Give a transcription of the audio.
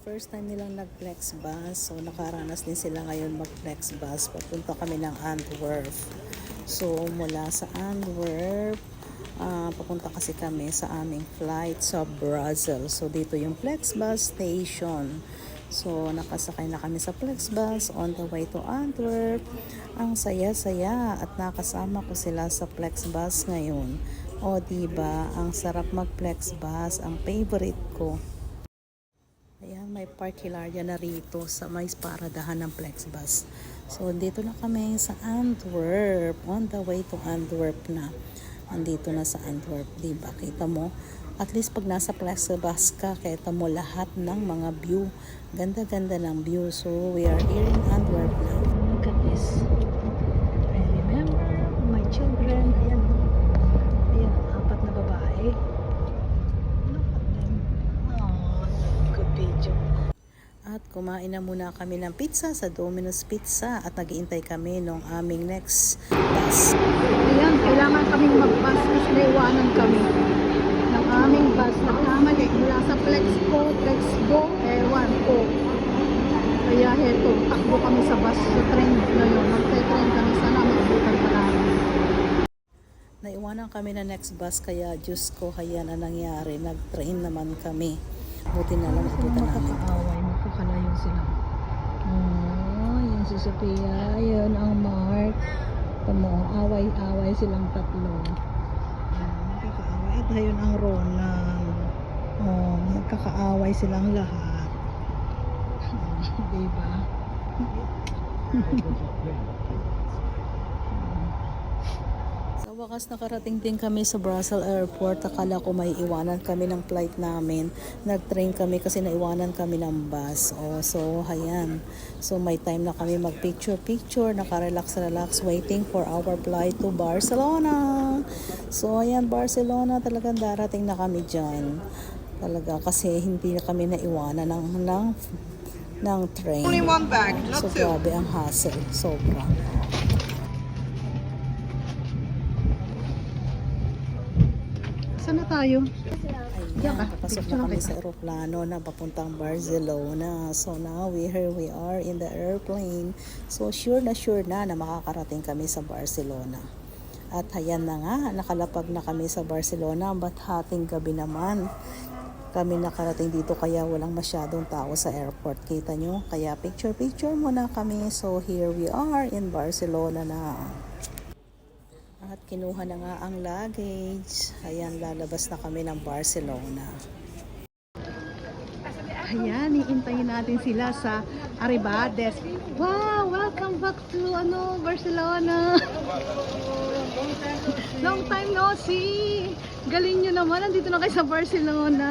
First time nilang nag-flex bus. So, nakaranas din sila ngayon mag-flex bus. Papunta kami ng Antwerp. So, mula sa Antwerp, papunta kasi kami sa aming flight sa Brussels. So, dito yung flex bus station. So, nakasakay na kami sa flex bus on the way to Antwerp. Ang saya-saya at nakasama ko sila sa flex bus ngayon. O, diba? Ang sarap mag-flex bus. Ang favorite ko. Ayan, may parking area na rito sa may paradahan ng Flexbus. So, dito na kami sa Antwerp. On the way to Antwerp na. Andito na sa Antwerp, diba? Kita mo? At least pag nasa Flexbus ka, kita mo lahat ng mga view. Ganda-ganda ng view. So, we are here in Antwerp now. Look at this. I remember my children. Ayan. Ayan, 4 na babae. At kumain na muna kami ng pizza sa Domino's Pizza at nag-iintay kami nung aming next bus. Ayan, kailangan kaming mag-bus kasi naiwanan kami ng aming bus. Nagkamali mula sa Flexco, ewan ko. Kaya heto, takbo kami sa bus, sa train na yun. Magte-train kami, sana maabutan pa namin. Naiwanan kami na next bus kaya Diyos ko, kaya na nangyari. Nag-train naman kami. Buti na lang abutan namin. Makakaaway, magkakalayo sila. Oh, yun si Sophia, yun ang Mark. Tamo, away-away silang tatlo. Magkakaaway. At ayun ang Ronan. Oh, magkakaaway silang lahat. Diba? Sa wakas nakarating din kami sa Brussels Airport. Akala ko may iwanan kami ng flight namin. Nag-train kami kasi naiwanan kami ng bus. Oh, so, ayan. So, may time na kami mag-picture-picture. Naka-relax-relax waiting for our flight to Barcelona. So, ayan, Barcelona. Talagang darating na kami dyan. Talaga kasi hindi na kami naiwanan ng train. Only one bag, not So, two. grabe ang hassle. Sobra. Saan na tayo? Ayan, papasok na kami sa aeroplano na papuntang Barcelona. So now, here we are in the airplane. So sure na makakarating kami sa Barcelona. At ayan na nga, nakalapag na kami sa Barcelona. But hating gabi naman kami nakarating dito kaya walang masyadong tao sa airport. Kita nyo? Kaya picture muna kami. So here we are in Barcelona na. At kinuha na nga ang luggage. Ayan, lalabas na kami ng Barcelona. Ayan, iintayin natin sila sa Arribades. Wow, welcome back to Barcelona. Long time no see. Galing nyo naman, nandito na kayo sa Barcelona.